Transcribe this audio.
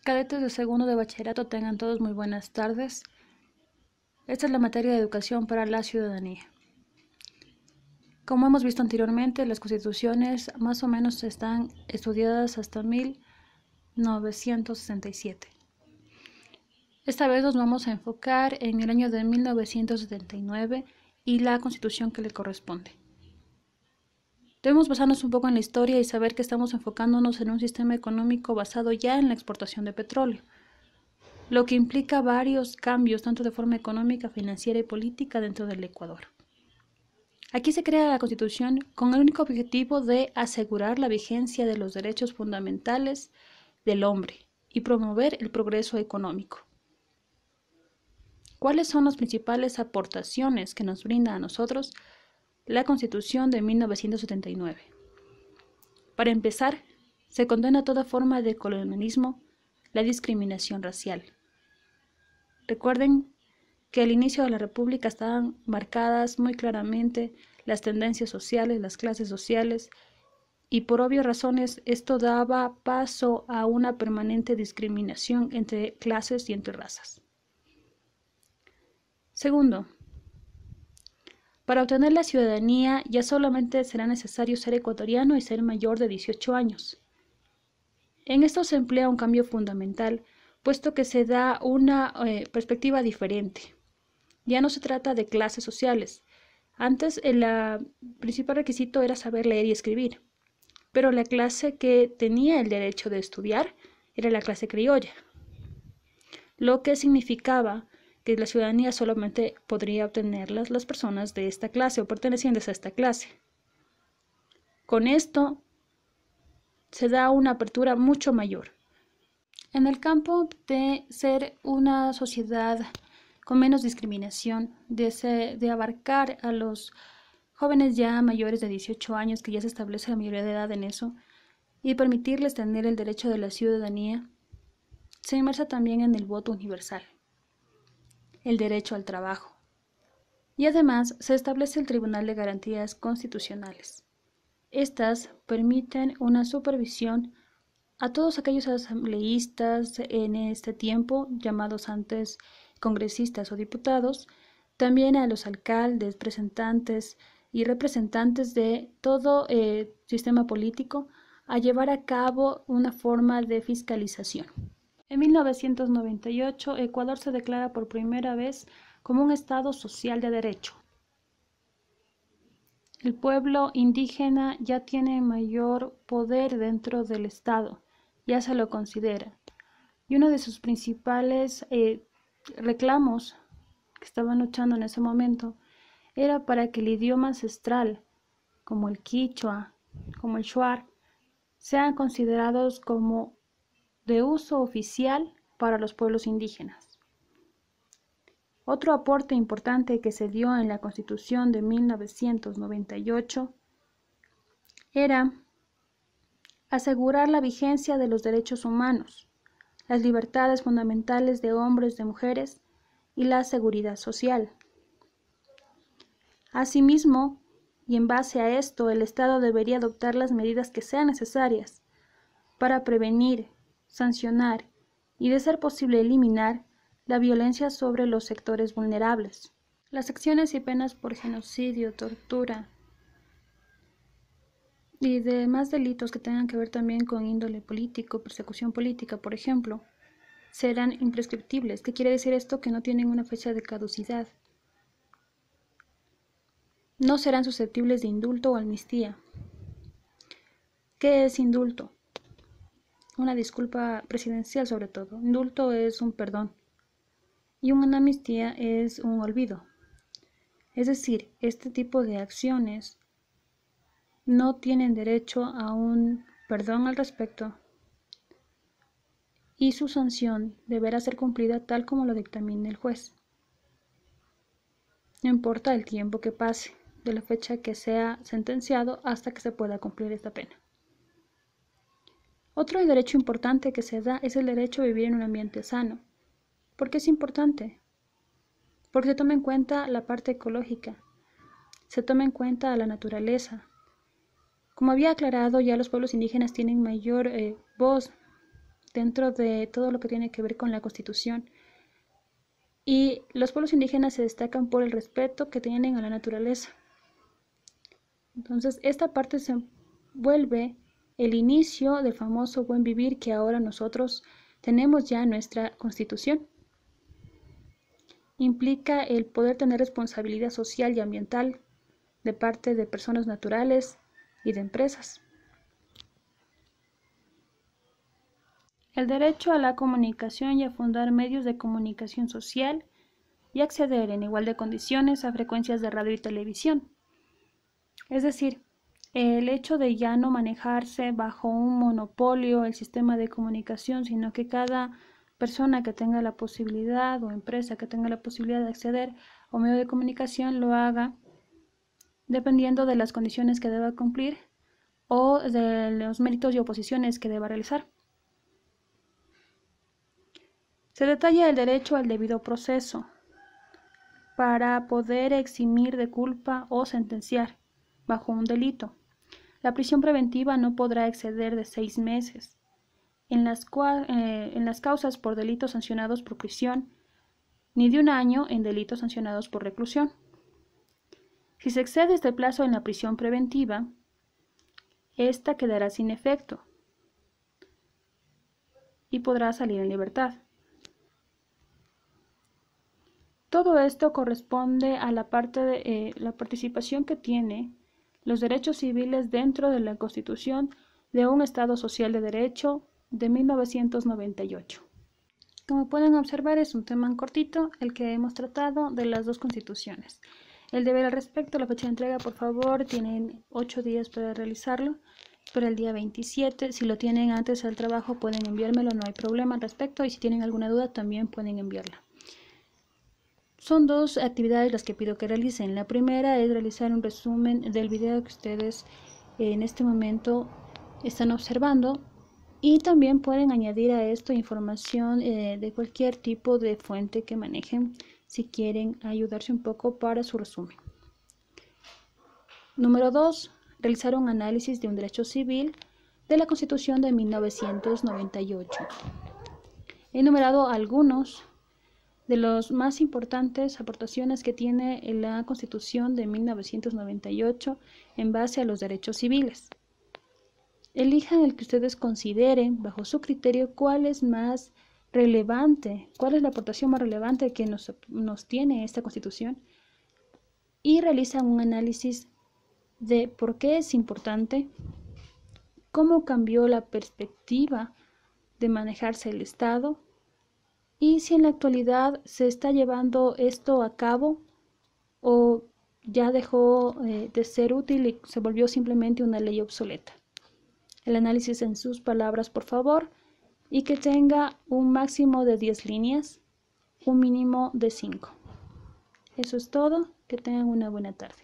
Cadetes de segundo de bachillerato, tengan todos muy buenas tardes. Esta es la materia de educación para la ciudadanía. Como hemos visto anteriormente, las constituciones más o menos están estudiadas hasta 1967. Esta vez nos vamos a enfocar en el año de 1979 y la constitución que le corresponde. Debemos basarnos un poco en la historia y saber que estamos enfocándonos en un sistema económico basado ya en la exportación de petróleo, lo que implica varios cambios tanto de forma económica, financiera y política dentro del Ecuador. Aquí se crea la Constitución con el único objetivo de asegurar la vigencia de los derechos fundamentales del hombre y promover el progreso económico. ¿Cuáles son las principales aportaciones que nos brinda a nosotros la Constitución de 1979? Para empezar, se condena toda forma de colonialismo, la discriminación racial. Recuerden que al inicio de la República estaban marcadas muy claramente las tendencias sociales, las clases sociales, y por obvias razones esto daba paso a una permanente discriminación entre clases y entre razas. Segundo, para obtener la ciudadanía ya solamente será necesario ser ecuatoriano y ser mayor de 18 años. En esto se emplea un cambio fundamental, puesto que se da una perspectiva diferente. Ya no se trata de clases sociales. Antes el principal requisito era saber leer y escribir, pero la clase que tenía el derecho de estudiar era la clase criolla, lo que significaba que la ciudadanía solamente podría obtenerlas las personas de esta clase o pertenecientes a esta clase. Con esto se da una apertura mucho mayor. En el campo de ser una sociedad con menos discriminación, de abarcar a los jóvenes ya mayores de 18 años, que ya se establece la mayoría de edad en eso, y permitirles tener el derecho de la ciudadanía, se inmersa también en el voto universal, el derecho al trabajo, y además se establece el Tribunal de Garantías Constitucionales. Estas permiten una supervisión a todos aquellos asambleístas en este tiempo, llamados antes congresistas o diputados, también a los alcaldes, representantes y representantes de todo sistema político, a llevar a cabo una forma de fiscalización. En 1998, Ecuador se declara por primera vez como un Estado social de derecho. El pueblo indígena ya tiene mayor poder dentro del Estado, ya se lo considera. Y uno de sus principales reclamos que estaban luchando en ese momento era para que el idioma ancestral, como el quichua, como el shuar, sean considerados como de uso oficial para los pueblos indígenas. Otro aporte importante que se dio en la Constitución de 1998 era asegurar la vigencia de los derechos humanos, las libertades fundamentales de hombres, de mujeres y la seguridad social. Asimismo, y en base a esto, el Estado debería adoptar las medidas que sean necesarias para prevenir, sancionar y, de ser posible, eliminar la violencia sobre los sectores vulnerables. Las acciones y penas por genocidio, tortura y demás delitos que tengan que ver también con índole político, persecución política, por ejemplo, serán imprescriptibles. ¿Qué quiere decir esto? Que no tienen una fecha de caducidad. No serán susceptibles de indulto o amnistía. ¿Qué es indulto? Una disculpa presidencial sobre todo. Indulto es un perdón y una amnistía es un olvido. Es decir, este tipo de acciones no tienen derecho a un perdón al respecto y su sanción deberá ser cumplida tal como lo dictamine el juez. No importa el tiempo que pase de la fecha que sea sentenciado hasta que se pueda cumplir esta pena. Otro derecho importante que se da es el derecho a vivir en un ambiente sano. ¿Por qué es importante? Porque se toma en cuenta la parte ecológica, se toma en cuenta a la naturaleza. Como había aclarado, ya los pueblos indígenas tienen mayor voz dentro de todo lo que tiene que ver con la Constitución. Y los pueblos indígenas se destacan por el respeto que tienen a la naturaleza. Entonces, esta parte se vuelve el inicio del famoso buen vivir que ahora nosotros tenemos ya en nuestra Constitución. Implica el poder tener responsabilidad social y ambiental de parte de personas naturales y de empresas. El derecho a la comunicación y a fundar medios de comunicación social y acceder en igual de condiciones a frecuencias de radio y televisión. Es decir, el hecho de ya no manejarse bajo un monopolio el sistema de comunicación, sino que cada persona que tenga la posibilidad o empresa que tenga la posibilidad de acceder a un medio de comunicación lo haga dependiendo de las condiciones que deba cumplir o de los méritos y oposiciones que deba realizar. Se detalla el derecho al debido proceso para poder eximir de culpa o sentenciar bajo un delito. La prisión preventiva no podrá exceder de 6 meses. En las causas por delitos sancionados por prisión, ni de 1 año en delitos sancionados por reclusión. Si se excede este plazo en la prisión preventiva, esta quedará sin efecto y podrá salir en libertad. Todo esto corresponde a la parte de la participación que tiene los derechos civiles dentro de la Constitución de un Estado Social de Derecho de 1998. Como pueden observar, es un tema cortito el que hemos tratado de las dos constituciones. El deber al respecto, la fecha de entrega, por favor, tienen 8 días para realizarlo, para el día 27. Si lo tienen antes del trabajo pueden enviármelo, no hay problema al respecto, y si tienen alguna duda también pueden enviarla. Son 2 actividades las que pido que realicen. La primera es realizar un resumen del video que ustedes en este momento están observando, y también pueden añadir a esto información de cualquier tipo de fuente que manejen si quieren ayudarse un poco para su resumen. Número 2. Realizar un análisis de un derecho civil de la Constitución de 1998. He enumerado algunos de las más importantes aportaciones que tiene la Constitución de 1998 en base a los derechos civiles. Elijan el que ustedes consideren, bajo su criterio, cuál es más relevante, cuál es la aportación más relevante que nos tiene esta Constitución, y realizan un análisis de por qué es importante, cómo cambió la perspectiva de manejarse el Estado, y si en la actualidad se está llevando esto a cabo o ya dejó de ser útil y se volvió simplemente una ley obsoleta. El análisis en sus palabras, por favor, y que tenga un máximo de 10 líneas, un mínimo de 5. Eso es todo. Que tengan una buena tarde.